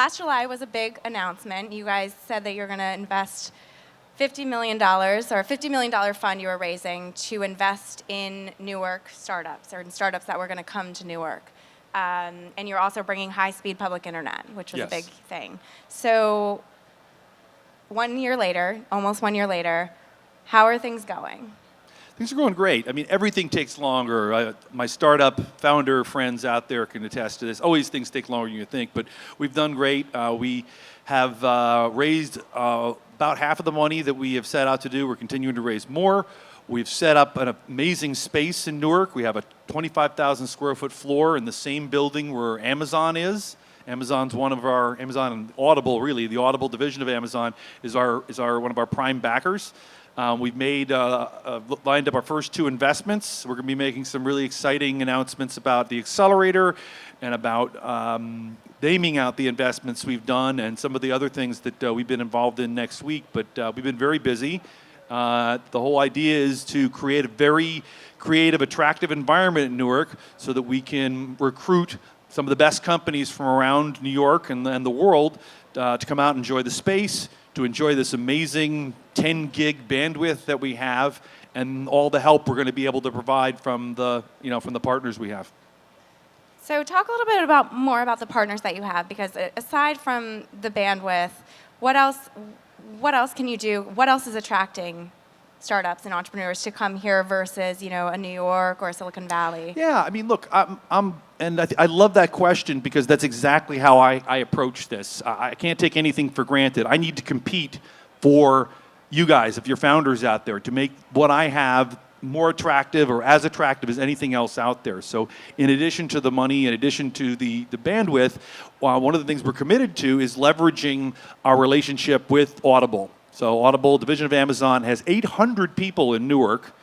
last July was a big announcement. You guys said that you're going to invest $50 million, or a $50 million fund you were raising to invest in Newark startups, or in startups that were going to come to Newark. And you're also bringing high-speed public internet, which was a big thing. So 1 year later, almost 1 year later, how are things going? Things are going great. I mean, everything takes longer. My startup founder friends out there can attest to this. Always things take longer than you think, but we've done great. We have raised about half of the money that we have set out to do. We're continuing to raise more. We've set up an amazing space in Newark. We have a 25,000 square foot floor in the same building where Amazon is. Amazon's one of our, Amazon and Audible, really, the Audible division of Amazon is one of our prime backers. We've made, lined up our first 2 investments. We're going to be making some really exciting announcements about the Accelerator and about naming out the investments we've done and some of the other things that we've been involved in next week. But we've been very busy. The whole idea is to create a very creative, attractive environment in Newark so that we can recruit some of the best companies from around New York and the world to come out and enjoy the space, to enjoy this amazing 10 gig bandwidth that we have, and all the help we're going to be able to provide from the partners we have. So talk a little bit more about the partners that you have, because aside from the bandwidth, what else can you do? What else is attracting startups and entrepreneurs to come here versus, a New York or Silicon Valley? Yeah, I mean, look, I love that question because that's exactly how I approach this. I can't take anything for granted. I need to compete for you guys, if you're founders out there, to make what I have more attractive or as attractive as anything else out there. So in addition to the money, in addition to the bandwidth, one of the things we're committed to is leveraging our relationship with Audible. So Audible, division of Amazon, has 800 people in Newark.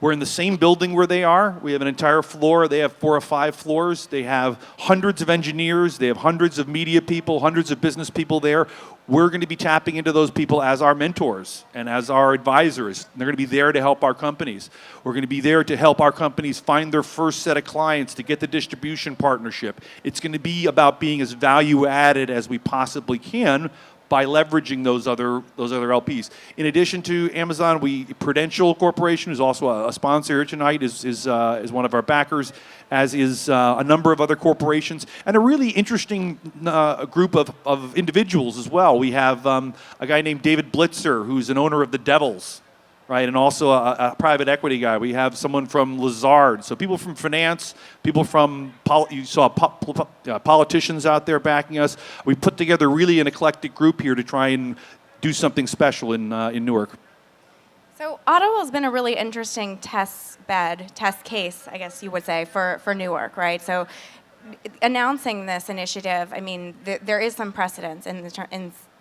We're in the same building where they are. We have an entire floor. They have 4 or 5 floors. They have hundreds of engineers. They have hundreds of media people, hundreds of business people there. We're going to be tapping into those people as our mentors and as our advisors. They're going to be there to help our companies. We're going to be there to help our companies find their first set of clients, to get the distribution partnership. It's going to be about being as value added as we possibly can by leveraging those other LPs. In addition to Amazon, Prudential Corporation, who's also a sponsor here tonight, is one of our backers, as is a number of other corporations, and a really interesting group of individuals as well. We have a guy named David Blitzer, who's an owner of the Devils, right, and also a private equity guy. We have someone from Lazard. So people from finance, people from, you saw politicians out there backing us. We put together really an eclectic group here to try and do something special in Newark. So Audible has been a really interesting test case, I guess you would say, for Newark, right? So announcing this initiative, I mean, there is some precedence in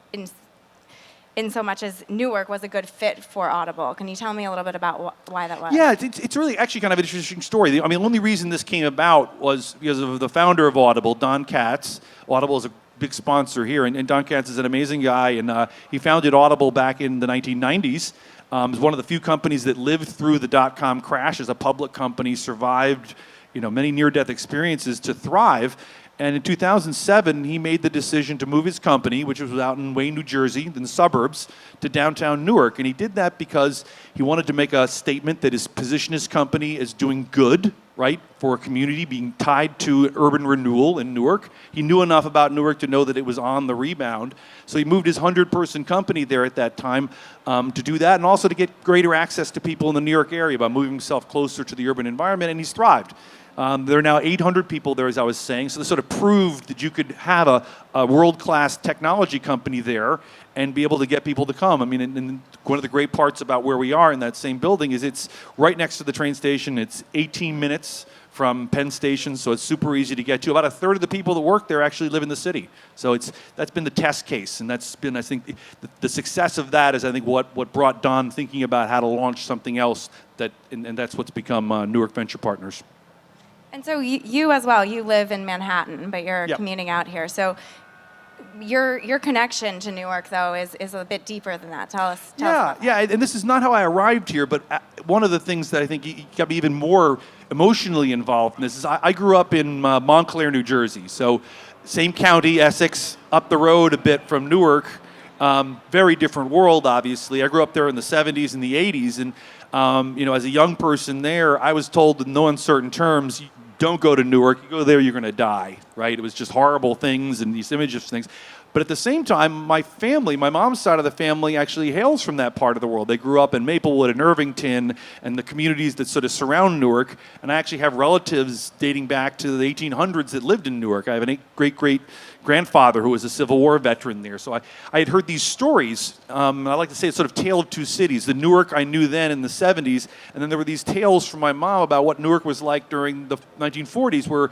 so much as Newark was a good fit for Audible. Can you tell me a little bit about why that was? Yeah, it's really actually kind of an interesting story. I mean, the only reason this came about was because of the founder of Audible, Don Katz. Audible is a big sponsor here, and Don Katz is an amazing guy, and he founded Audible back in the 1990s. It was one of the few companies that lived through the dot-com crash as a public company, survived many near-death experiences to thrive. And in 2007, he made the decision to move his company, which was out in Wayne, New Jersey, in the suburbs, to downtown Newark. And he did that because he wanted to make a statement that position his company as doing good, right, for a community, being tied to urban renewal in Newark. He knew enough about Newark to know that it was on the rebound. So he moved his 100-person company there at that time to do that, and also to get greater access to people in the New York area by moving himself closer to the urban environment, and he's thrived. There are now 800 people there, as I was saying, so this sort of proved that you could have a world-class technology company there and be able to get people to come. I mean, and one of the great parts about where we are in that same building is it's right next to the train station. It's 18 minutes from Penn Station, so it's super easy to get to. About a third of the people that work there actually live in the city. So that's been the test case, and that's been, I think, the success of that is, I think, what brought Don thinking about how to launch something else, and that's what's become Newark Venture Partners. And so you as well, you live in Manhattan, but you're commuting out here. So your connection to Newark, though, is a bit deeper than that. Tell us about that. Yeah, and this is not how I arrived here, but one of the things that I think you got me even more emotionally involved in this is I grew up in Montclair, New Jersey. So same county, Essex, up the road a bit from Newark. Very different world, obviously. I grew up there in the 70s and the 80s, and as a young person there, I was told in no uncertain terms, don't go to Newark. You go there, you're going to die, right? It was just horrible things and these images of things. But at the same time, my family, my mom's side of the family actually hails from that part of the world. They grew up in Maplewood and Irvington and the communities that sort of surround Newark. And I actually have relatives dating back to the 1800s that lived in Newark. I have a great-great-grandfather who was a Civil War veteran there. So I had heard these stories. I like to say it's sort of tale of two cities. The Newark I knew then in the 70s, and then there were these tales from my mom about what Newark was like during the 1940s, where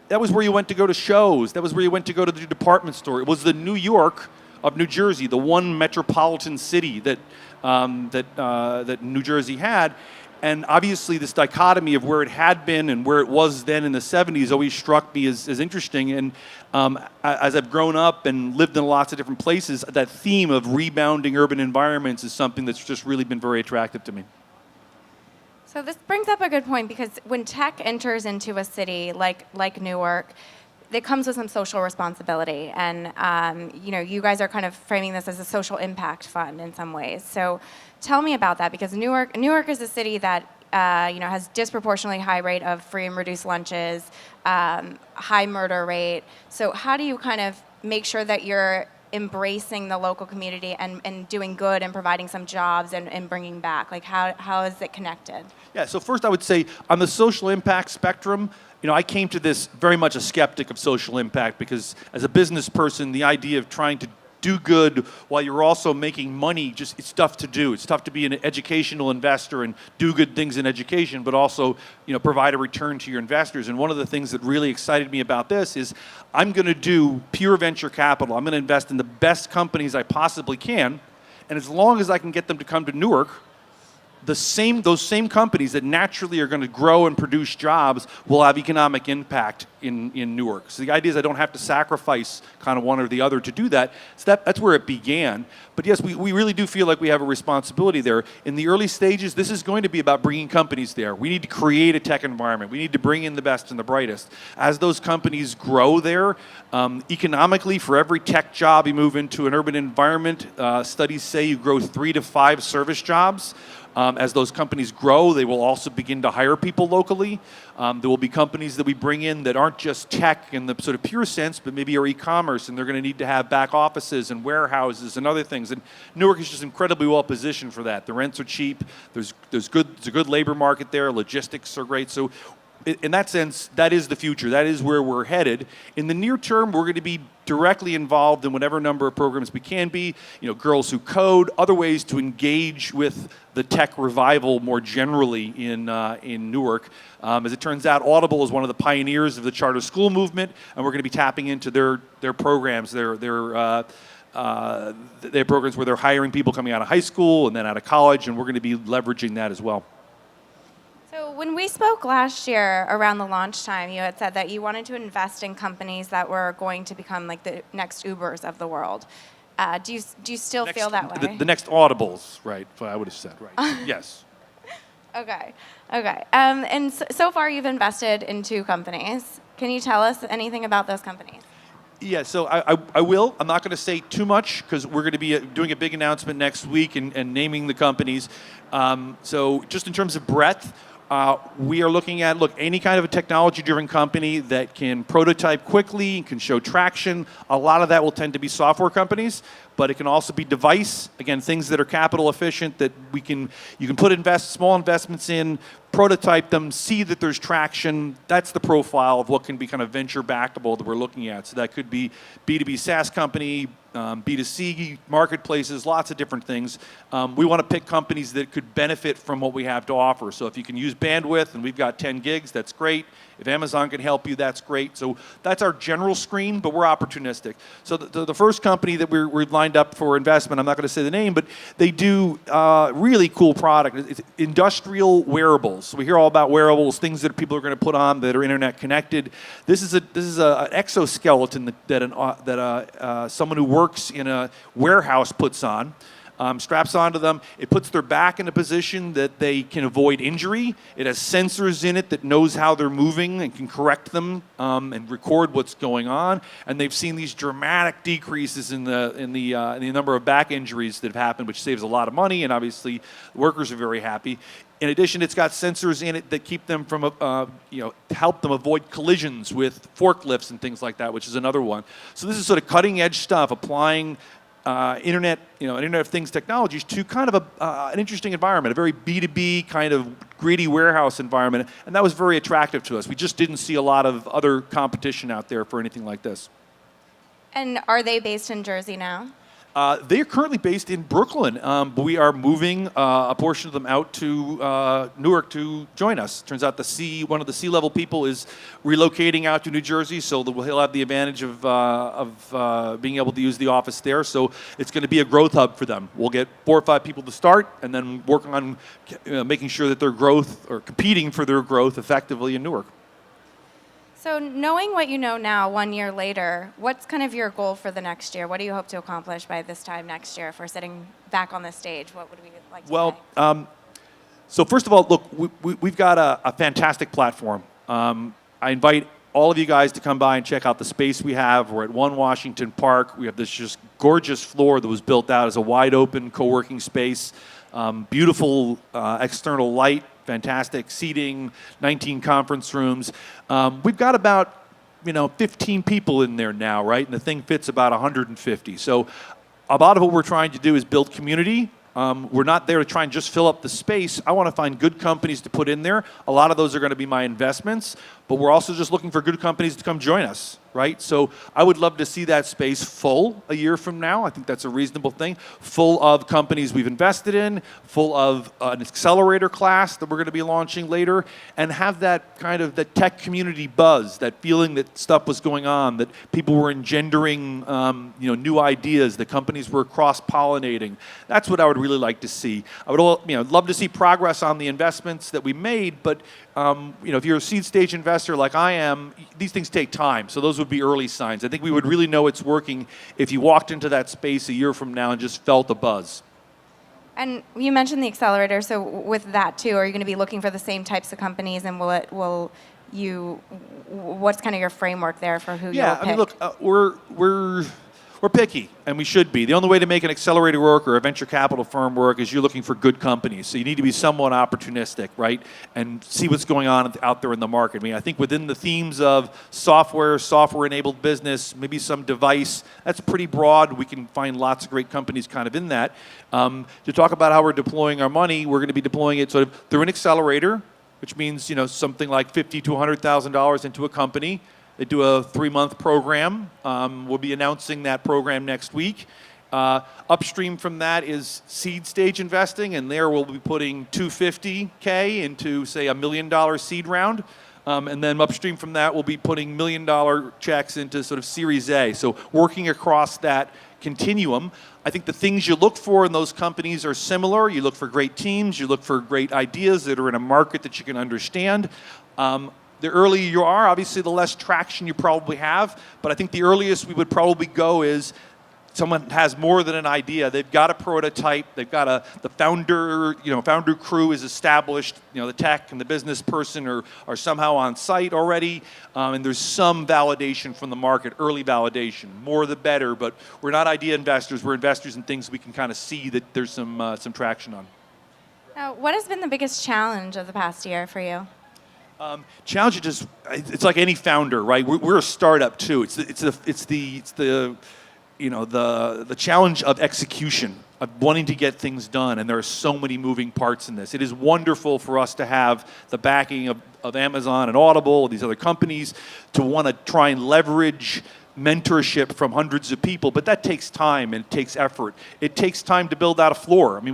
that was where you went to go to shows. That was where you went to go to the department store. It was the New York of New Jersey, the one metropolitan city that New Jersey had. And obviously this dichotomy of where it had been and where it was then in the 70s always struck me as interesting. And as I've grown up and lived in lots of different places, that theme of rebounding urban environments is something that's just really been very attractive to me. So this brings up a good point, because when tech enters into a city like Newark, it comes with some social responsibility, and you guys are kind of framing this as a social impact fund in some ways. So tell me about that, because Newark is a city that has disproportionately high rate of free and reduced lunches, high murder rate. So how do you kind of make sure that you're embracing the local community and doing good and providing some jobs and bringing back? Like how is it connected? Yeah, so first I would say on the social impact spectrum, I came to this very much a skeptic of social impact, because as a business person, the idea of trying to do good while you're also making money, it's tough to do. It's tough to be an educational investor and do good things in education, but also, provide a return to your investors. And one of the things that really excited me about this is I'm going to do pure venture capital. I'm going to invest in the best companies I possibly can, and as long as I can get them to come to Newark, those same companies that naturally are going to grow and produce jobs will have economic impact in Newark. So the idea is I don't have to sacrifice kind of one or the other to do that. So that's where it began. But yes, we really do feel like we have a responsibility there. In the early stages, this is going to be about bringing companies there. We need to create a tech environment. We need to bring in the best and the brightest. As those companies grow there, economically, for every tech job you move into an urban environment, studies say you grow 3 to 5 service jobs. As those companies grow, they will also begin to hire people locally. There will be companies that we bring in that aren't just tech in the sort of pure sense, but maybe are e-commerce, and they're going to need to have back offices and warehouses and other things. And Newark is just incredibly well positioned for that. The rents are cheap. There's a good labor market there. Logistics are great. So in that sense, that is the future. That is where we're headed. In the near term, we're going to be directly involved in whatever number of programs we can be. Girls Who Code, other ways to engage with the tech revival more generally in Newark. As it turns out, Audible is one of the pioneers of the charter school movement, and we're going to be tapping into their programs, their programs where they're hiring people coming out of high school and then out of college, and we're going to be leveraging that as well. So when we spoke last year around the launch time, you had said that you wanted to invest in companies that were going to become like the next Ubers of the world. Do you still feel that way? The next Audibles, right? I would have said, right? Yes. Okay. And so far you've invested in 2 companies. Can you tell us anything about those companies? Yeah, so I will. I'm not going to say too much because we're going to be doing a big announcement next week and naming the companies. So just in terms of breadth, we are looking at, any kind of a technology-driven company that can prototype quickly, can show traction. A lot of that will tend to be software companies, but it can also be device, again, things that are capital efficient that you can put small investments in, prototype them, see that there's traction. That's the profile of what can be kind of venture backable that we're looking at. So that could be B2B SaaS company, B2C marketplaces, lots of different things. We want to pick companies that could benefit from what we have to offer. So if you can use bandwidth, and we've got 10 gigs, that's great. If Amazon can help you, that's great. So that's our general screen, but we're opportunistic. So the first company that we've lined up for investment, I'm not going to say the name, but they do really cool product. It's industrial wearables. So we hear all about wearables, things that people are going to put on that are internet connected. This is an exoskeleton that someone who works in a warehouse puts on. straps onto them. It puts their back in a position that they can avoid injury. It has sensors in it that knows how they're moving and can correct them and record what's going on. And they've seen these dramatic decreases in the number of back injuries that have happened, which saves a lot of money, and obviously the workers are very happy. In addition, it's got sensors in it that keep them from, help them avoid collisions with forklifts and things like that, which is another one. So this is sort of cutting edge stuff, applying Internet of Things technologies to kind of an interesting environment, a very B2B kind of greedy warehouse environment, and that was very attractive to us. We just didn't see a lot of other competition out there for anything like this. And are they based in Jersey now? They are currently based in Brooklyn, but we are moving a portion of them out to Newark to join us. Turns out one of the C-level people is relocating out to New Jersey, so that he'll have the advantage of being able to use the office there. So it's going to be a growth hub for them. We'll get 4 or 5 people to start, and then work on making sure that their growth, or competing for their growth effectively in Newark. So knowing what you know now, 1 year later, what's kind of your goal for the next year? What do you hope to accomplish by this time next year if we're sitting back on this stage? What would we like to say? So first of all, look, we've got a fantastic platform. I invite all of you guys to come by and check out the space we have. We're at 1 Washington Park. We have this just gorgeous floor that was built out as a wide open co-working space. Beautiful external light, fantastic seating, 19 conference rooms. We've got about 15 people in there now, right? And the thing fits about 150. So a lot of what we're trying to do is build community. We're not there to try and just fill up the space. I want to find good companies to put in there. A lot of those are going to be my investments, but we're also just looking for good companies to come join us, right? So I would love to see that space full a year from now. I think that's a reasonable thing. Full of companies we've invested in, full of an accelerator class that we're going to be launching later, and have that kind of the tech community buzz, that feeling that stuff was going on, that people were engendering new ideas, that companies were cross-pollinating. That's what I would really like to see. I would love to see progress on the investments that we made, but if you're a seed stage investor like I am, these things take time. So those would be early signs. I think we would really know it's working if you walked into that space a year from now and just felt a buzz. And you mentioned the accelerator. So with that too, are you going to be looking for the same types of companies, and what's kind of your framework there for who you'll pick? Yeah, I mean, look, we're picky, and we should be. The only way to make an accelerator work or a venture capital firm work is you're looking for good companies. So you need to be somewhat opportunistic, right, and see what's going on out there in the market. I mean, I think within the themes of software-enabled business, maybe some device, that's pretty broad. We can find lots of great companies kind of in that. To talk about how we're deploying our money, we're going to be deploying it sort of through an accelerator, which means something like $50,000 to $100,000 into a company. They do a 3-month program. We'll be announcing that program next week. Upstream from that is seed stage investing, and there we'll be putting $250K into, say, $1 million seed round. And then upstream from that, we'll be putting $1 million checks into sort of Series A. So working across that continuum. I think the things you look for in those companies are similar. You look for great teams. You look for great ideas that are in a market that you can understand. The earlier you are, obviously, the less traction you probably have. But I think the earliest we would probably go is someone has more than an idea. They've got a prototype. They've got the founder crew is established. The tech and the business person are somehow on site already, and there's some validation from the market, early validation. More the better. But we're not idea investors. We're investors in things we can kind of see that there's some traction on. Now, what has been the biggest challenge of the past year for you? Challenge is it's like any founder, right? We're a startup too. It's the challenge of execution, of wanting to get things done, and there are so many moving parts in this. It is wonderful for us to have the backing of Amazon and Audible, these other companies, to want to try and leverage mentorship from hundreds of people, but that takes time and it takes effort. It takes time to build out a floor. I mean,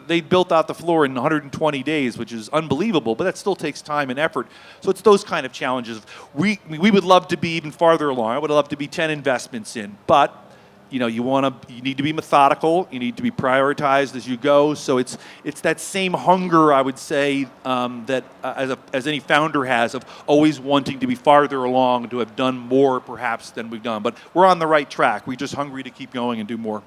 they built out the floor in 120 days, which is unbelievable, but that still takes time and effort. So it's those kind of challenges. We would love to be even farther along. I would love to be 10 investments in, but you need to be methodical. You need to be prioritized as you go. So it's that same hunger, I would say, that as any founder has, of always wanting to be farther along, to have done more perhaps than we've done. But we're on the right track. We're just hungry to keep going and do more.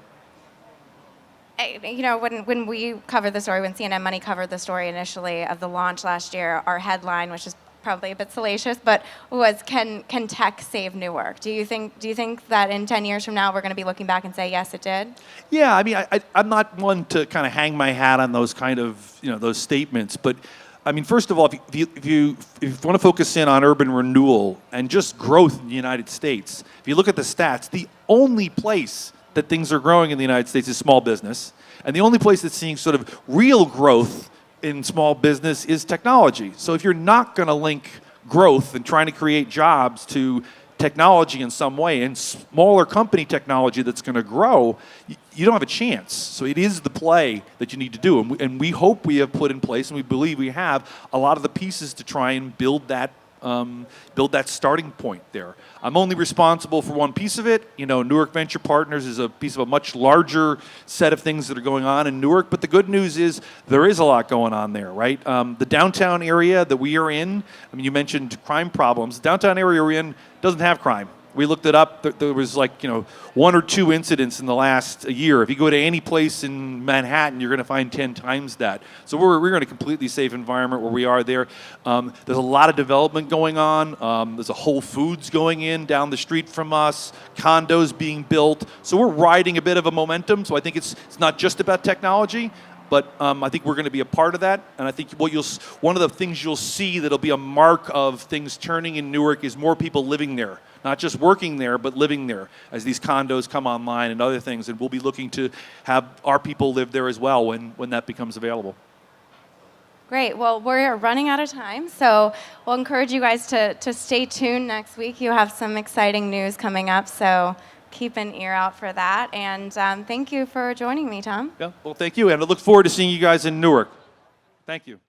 when we covered the story, when CNN Money covered the story initially of the launch last year, our headline, which is probably a bit salacious, but was can tech save Newark? Do you think that in 10 years from now we're going to be looking back and say yes, it did? Yeah, I mean, I'm not one to kind of hang my hat on those kind of those statements, but I mean, first of all, if you want to focus in on urban renewal and just growth in the United States, if you look at the stats, the only place that things are growing in the United States is small business, and the only place that's seeing sort of real growth in small business is technology. So if you're not going to link growth and trying to create jobs to technology in some way, and smaller company technology that's going to grow, you don't have a chance. So it is the play that you need to do. And we hope we have put in place, and we believe we have, a lot of the pieces to try and build that starting point there. I'm only responsible for one piece of it. Newark Venture Partners is a piece of a much larger set of things that are going on in Newark. But the good news is there is a lot going on there, right? The downtown area that we are in, I mean, you mentioned crime problems. The downtown area we're in doesn't have crime. We looked it up. There was one or two incidents in the last year. If you go to any place in Manhattan, you're going to find 10 times that. So we're in a completely safe environment where we are there. There's a lot of development going on. There's a Whole Foods going in down the street from us, condos being built. So we're riding a bit of a momentum. So I think it's not just about technology, but I think we're going to be a part of that. And I think one of the things you'll see that'll be a mark of things turning in Newark is more people living there. Not just working there, but living there as these condos come online and other things. And we'll be looking to have our people live there as well when that becomes available. Great. Well, we're running out of time, so we'll encourage you guys to stay tuned next week. You have some exciting news coming up, so keep an ear out for that. And thank you for joining me, Tom. Yeah, well, thank you. And I look forward to seeing you guys in Newark. Thank you.